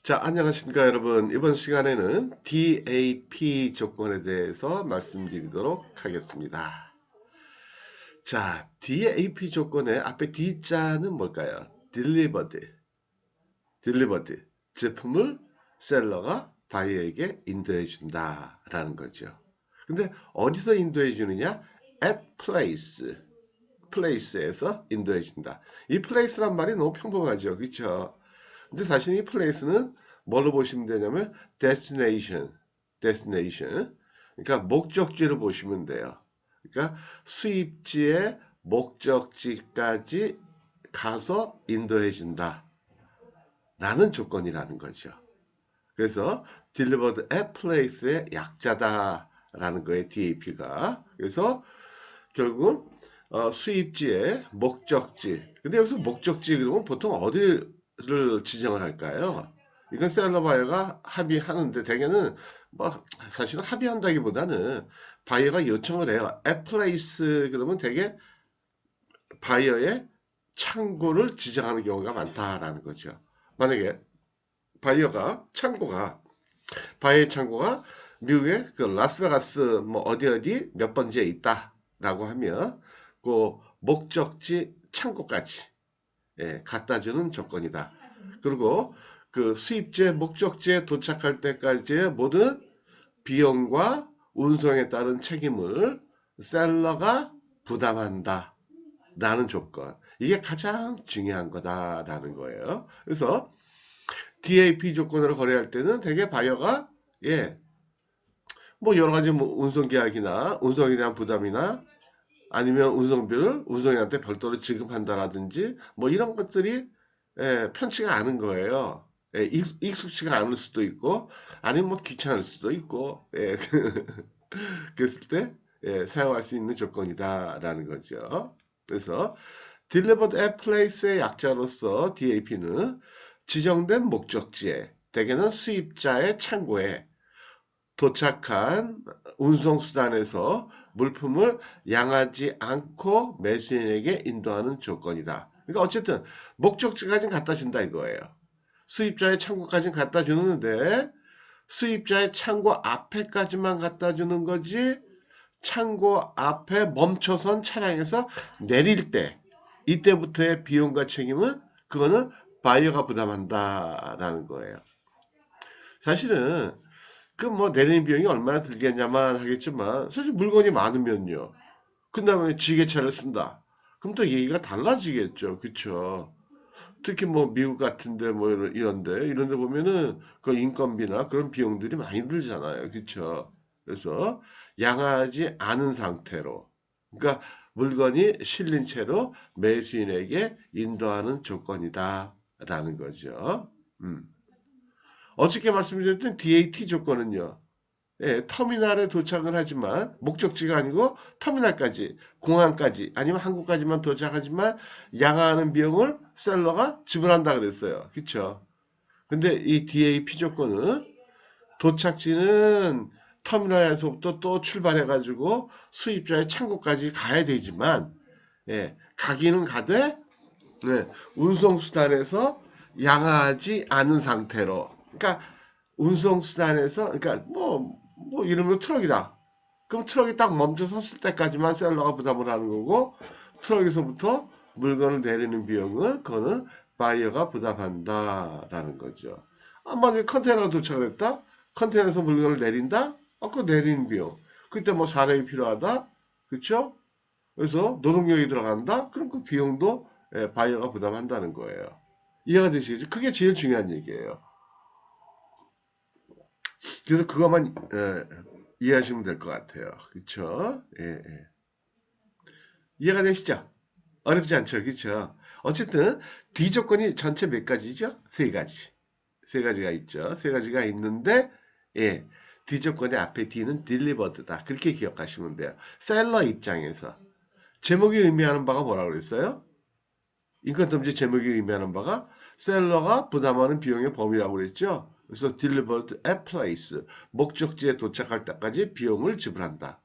자, 안녕하십니까, 여러분. 이번 시간에는 DAP 조건에 대해서 말씀드리도록 하겠습니다. 자, DAP 조건의 앞에 D자는 뭘까요? delivered. 제품을 셀러가 바이어에게 인도해 준다라는 거죠. 근데 어디서 인도해 주느냐? at place에서 인도해 준다. 이 place란 말이 너무 평범하죠. 그렇죠? 근데 사실 이 place는 뭘로 보시면 되냐면 destination. 그러니까 목적지를 보시면 돼요. 그러니까 수입지의 목적지까지 가서 인도해 준다. 라는 조건이라는 거죠. 그래서 delivered at place의 약자다라는 거예요. DAP가. 그래서 결국은 수입지의 목적지. 근데 여기서 목적지 그러면 보통 어디를 지정을 할까요? 이건 셀러 바이어가 합의하는데 대개는 뭐 사실은 합의한다기보다는 바이어가 요청을 해요. at place 그러면 대개 바이어의 창고를 지정하는 경우가 많다라는 거죠. 만약에 바이어의 창고가 미국의 그 라스베가스 뭐 어디 몇 번지에 있다라고 하면 그 목적지 창고까지 갖다 주는 조건이다. 그리고 그 수입지의 목적지에 도착할 때까지의 모든 비용과 운송에 따른 책임을 셀러가 부담한다. 라는 조건. 이게 가장 중요한 거다라는 거예요. 그래서 DAP 조건으로 거래할 때는 대개 바이어가 뭐 여러 가지 뭐 운송 계약이나 운송에 대한 부담이나 아니면 운송비를 운송인한테 별도로 지급한다라든지 뭐 이런 것들이 편치가 않은 거예요. 익숙치가 않을 수도 있고 아니면 뭐 귀찮을 수도 있고 그랬을 때 사용할 수 있는 조건이다라는 거죠. 그래서 Delivered at Place의 약자로서 DAP는 지정된 목적지에 대개는 수입자의 창고에 도착한 운송수단에서 물품을 양하지 않고 매수인에게 인도하는 조건이다. 그러니까 어쨌든 목적지까지는 갖다 준다 이거예요. 수입자의 창고까지는 갖다 주는데 수입자의 창고 앞에까지만 갖다 주는 거지 창고 앞에 멈춰선 차량에서 내릴 때 이때부터의 비용과 책임은 그거는 바이어가 부담한다라는 거예요. 사실은 그 뭐 내리는 비용이 얼마나 들겠냐만 하겠지만 사실 물건이 많으면요. 그 다음에 지게차를 쓴다. 그럼 또 얘기가 달라지겠죠. 그쵸? 특히 뭐 미국 같은데 뭐 이런데 보면은 그 인건비나 그런 비용들이 많이 들잖아요. 그쵸? 그래서 양하지 않은 상태로 그러니까 물건이 실린 채로 매수인에게 인도하는 조건이다라는 거죠. 음. 어저께 말씀드렸던 DAT 조건은요. 터미널에 도착을 하지만 목적지가 아니고 터미널까지, 공항까지 아니면 한국까지만 도착하지만 양하하는 비용을 셀러가 지불한다 그랬어요. 그렇죠? 근데 이 DAP 조건은 도착지는 터미널에서부터 또 출발해 가지고 수입자의 창고까지 가야 되지만 가기는 가되 운송수단에서 양하지 않은 상태로 그러니까 운송수단에서 그러니까 뭐 이러면 트럭이다. 그럼 트럭이 딱 멈춰 섰을 때까지만 셀러가 부담을 하는 거고 트럭에서부터 물건을 내리는 비용은 그거는 바이어가 부담한다라는 거죠. 만약에 컨테이너가 도착을 했다. 컨테이너에서 물건을 내린다. 그 내리는 비용. 그때 뭐 사람이 필요하다. 그렇죠? 그래서 노동력이 들어간다. 그럼 그 비용도 바이어가 부담한다는 거예요. 이해가 되시겠죠? 그게 제일 중요한 얘기예요. 그래서 그것만 이해하시면 될 것 같아요. 그렇죠? 이해가 되시죠? 어렵지 않죠, 그렇죠? 어쨌든 D 조건이 전체 몇 가지죠? 세 가지. 세 가지가 있죠. 세 가지가 있는데 예, D 조건의 앞에 D는 delivered다. 그렇게 기억하시면 돼요. 셀러 입장에서 제목이 의미하는 바가 뭐라고 그랬어요? 인건텀지 제목이 의미하는 바가 셀러가 부담하는 비용의 범위라고 그랬죠. 그래서 delivered at place 목적지에 도착할 때까지 비용을 지불한다.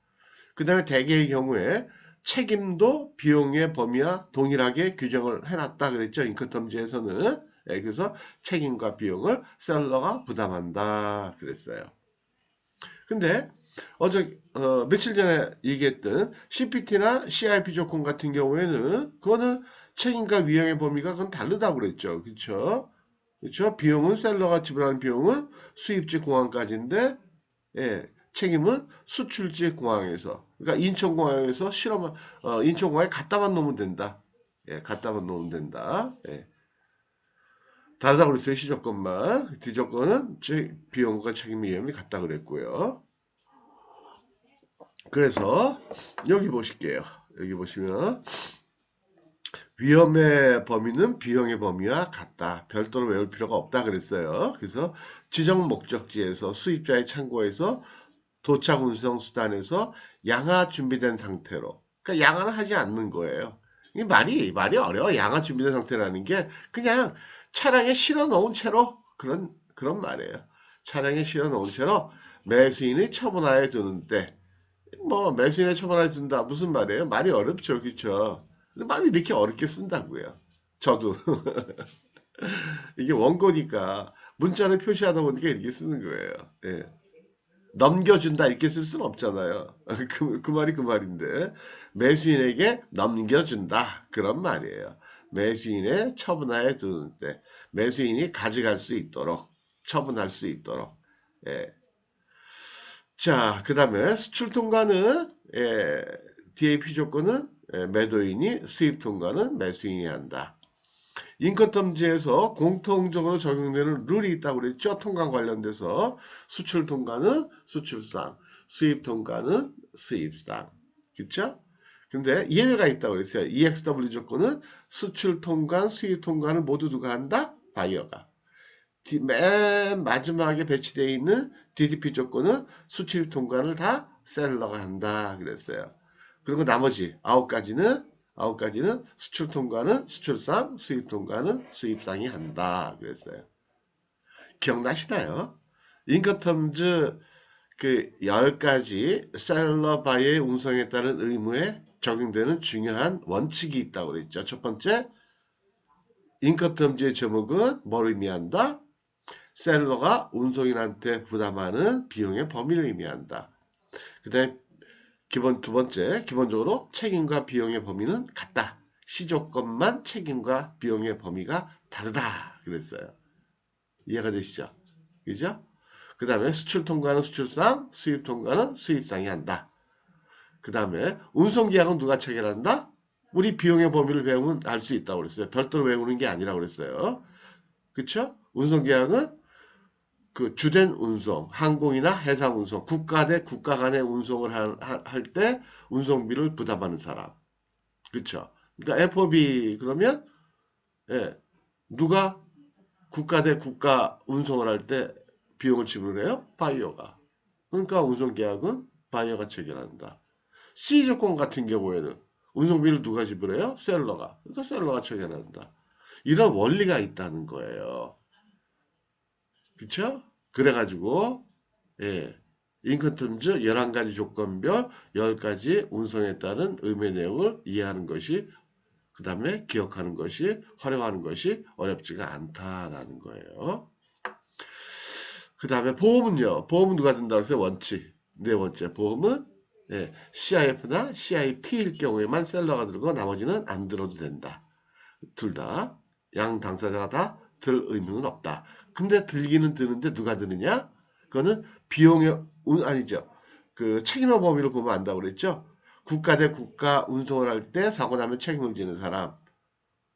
그 다음에 대개의 경우에 책임도 비용의 범위와 동일하게 규정을 해놨다 그랬죠. 인컨텀지에서는 예, 그래서 책임과 비용을 셀러가 부담한다 그랬어요. 근데 며칠 전에 얘기했던 CPT나 CIP 조건 같은 경우에는 그거는 책임과 위험의 범위가 그건 다르다고 그랬죠. 그렇죠? 그렇죠? 비용은 셀러가 지불하는 비용은 수입지 공항까지인데 예, 책임은 수출지 공항에서. 그러니까 인천공항에서 인천공항에 갖다만 놓으면 된다. 예, 갖다만 놓으면 된다. 예. 다르다고 그랬어요. 시조건만. D조건은 비용과 책임 위험이 같다 그랬고요. 그래서 여기 보실게요. 여기 보시면 위험의 범위는 비용의 범위와 같다. 별도로 외울 필요가 없다 그랬어요. 그래서 지정 목적지에서 수입자의 창고에서 도착 운송 수단에서 양화 준비된 상태로. 그러니까 양화는 하지 않는 거예요. 이 말이 어려워. 양화 준비된 상태라는 게 그냥 차량에 실어 놓은 채로 그런 말이에요. 차량에 실어 놓은 채로 매수인의 처분하에 두는데 뭐 매수인의 처분하에 둔다 무슨 말이에요? 말이 어렵죠, 그렇죠? 근데 말이 이렇게 어렵게 쓴다고요. 저도 이게 원고니까 문자를 표시하다 보니까 이렇게 쓰는 거예요. 예. 넘겨준다 이렇게 쓸 수는 없잖아요. 그 말이 그 말인데 매수인에게 넘겨준다 그런 말이에요. 매수인의 처분하에 두는데 매수인이 가져갈 수 있도록 처분할 수 있도록. 예. 자, 그 다음에 수출 통과는 DAP 조건은 매도인이 수입 통과는 매수인이 한다. 인커텀지에서 공통적으로 적용되는 룰이 있다고 그랬죠. 통관 관련돼서 수출 통과는 수출상, 수입 통과는 수입상. 그렇죠? 근데 예외가 있다고 그랬어요. EXW 조건은 수출 통관, 수입 통관을 모두 누가 한다? 바이어가. 맨 마지막에 배치되어 있는 DDP 조건은 수출 통관을 다 셀러가 한다 그랬어요. 그리고 나머지 9가지는 수출 통과는 수출상, 수입 통과는 수입상이 한다 그랬어요. 기억나시나요? 인커텀즈 그 10가지 셀러 바이의 운송에 따른 의무에 적용되는 중요한 원칙이 있다고 그랬죠. 첫 번째, 인커텀즈의 제목은 뭘 의미한다? 셀러가 운송인한테 부담하는 비용의 범위를 의미한다. 그 다음에 두 번째, 기본적으로 책임과 비용의 범위는 같다. 시조건만 책임과 비용의 범위가 다르다. 그랬어요. 이해가 되시죠? 그죠? 그 다음에 수출 통과는 수출상, 수입 통과는 수입상이 한다. 그 다음에 운송계약은 누가 체결한다? 우리 비용의 범위를 배우면 알 수 있다고 그랬어요. 별도로 외우는 게 아니라고 그랬어요. 그쵸? 운송계약은 그 주된 운송, 항공이나 해상 운송, 국가 대 국가 간의 운송을 할 때 운송비를 부담하는 사람. 그쵸? 그러니까 FOB 그러면 예, 누가 국가 대 국가 운송을 할 때 비용을 지불해요? 바이어가. 그러니까 운송계약은 바이어가 체결한다. C 조건 같은 경우에는 운송비를 누가 지불해요? 셀러가. 그러니까 셀러가 체결한다. 이런 원리가 있다는 거예요. 그쵸? 그래가지고 예, 인컨텀즈 11가지 조건별 10가지 운송에 따른 의무의 내용을 이해하는 것이 그 다음에 기억하는 것이 활용하는 것이 어렵지가 않다라는 거예요. 그 다음에 보험은요. 보험은 누가 든다고 했어요? 원칙. 네 번째 보험은 CIF나 CIP일 경우에만 셀러가 들고 나머지는 안 들어도 된다. 둘 다. 양 당사자가 다 들 의무는 없다. 근데 들기는 드는데 누가 드느냐? 그거는 비용의 아니죠. 그 책임의 범위를 보면 안다고 그랬죠. 국가 대 국가 운송을 할 때 사고 나면 책임을 지는 사람.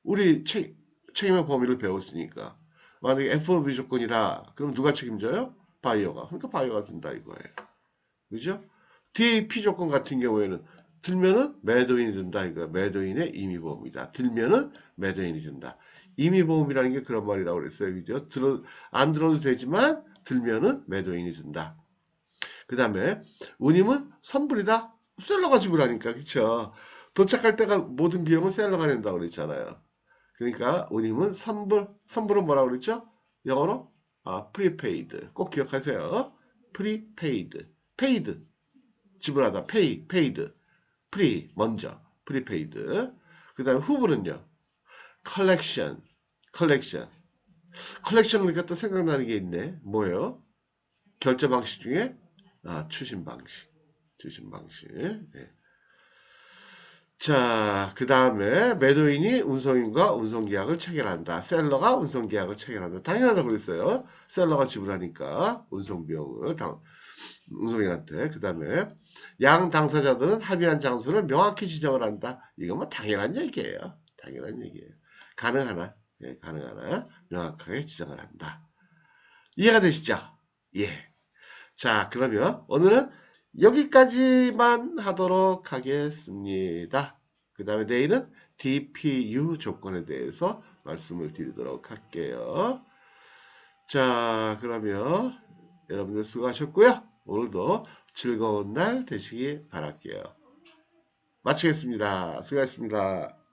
우리 책임의 범위를 배웠으니까. 만약에 FOB 조건이다. 그럼 누가 책임져요? 바이어가. 그러니까 바이어가 든다 이거예요. 그죠? DAP 조건 같은 경우에는 들면은 매도인이 든다 이거 매도인의 임의보험이다. 들면은 매도인이 든다. 임의보험이라는 게 그런 말이라고 그랬어요. 그죠? 안 들어도 되지만 들면은 매도인이 든다. 그 다음에 운임은 선불이다. 셀러가 지불하니까 그쵸? 도착할 때가 모든 비용은 셀러가 낸다고 그랬잖아요. 그러니까 운임은 선불은 뭐라고 그랬죠? 영어로 prepaid. 꼭 기억하세요. prepaid. paid. 지불하다. paid. 먼저. prepaid. 그 다음에 후불은요. collection. 컬렉션 그러니까 또 생각나는 게 있네. 뭐예요? 결제 방식 중에 추심 방식. 추심 방식. 네. 자, 그 다음에 매도인이 운송인과 운송계약을 체결한다. 셀러가 운송계약을 체결한다. 당연하다고 그랬어요. 셀러가 지불하니까 운송비용을 운송인한테. 그 다음에 양 당사자들은 합의한 장소를 명확히 지정을 한다. 이건 뭐 당연한 얘기예요. 당연한 얘기예요. 가능하나? 예, 가능하나? 명확하게 지정을 한다. 이해가 되시죠? 예. 자, 그러면 오늘은 여기까지만 하도록 하겠습니다. 그 다음에 내일은 DPU 조건에 대해서 말씀을 드리도록 할게요. 자, 그러면 여러분들 수고하셨고요. 오늘도 즐거운 날 되시기 바랄게요. 마치겠습니다. 수고하셨습니다.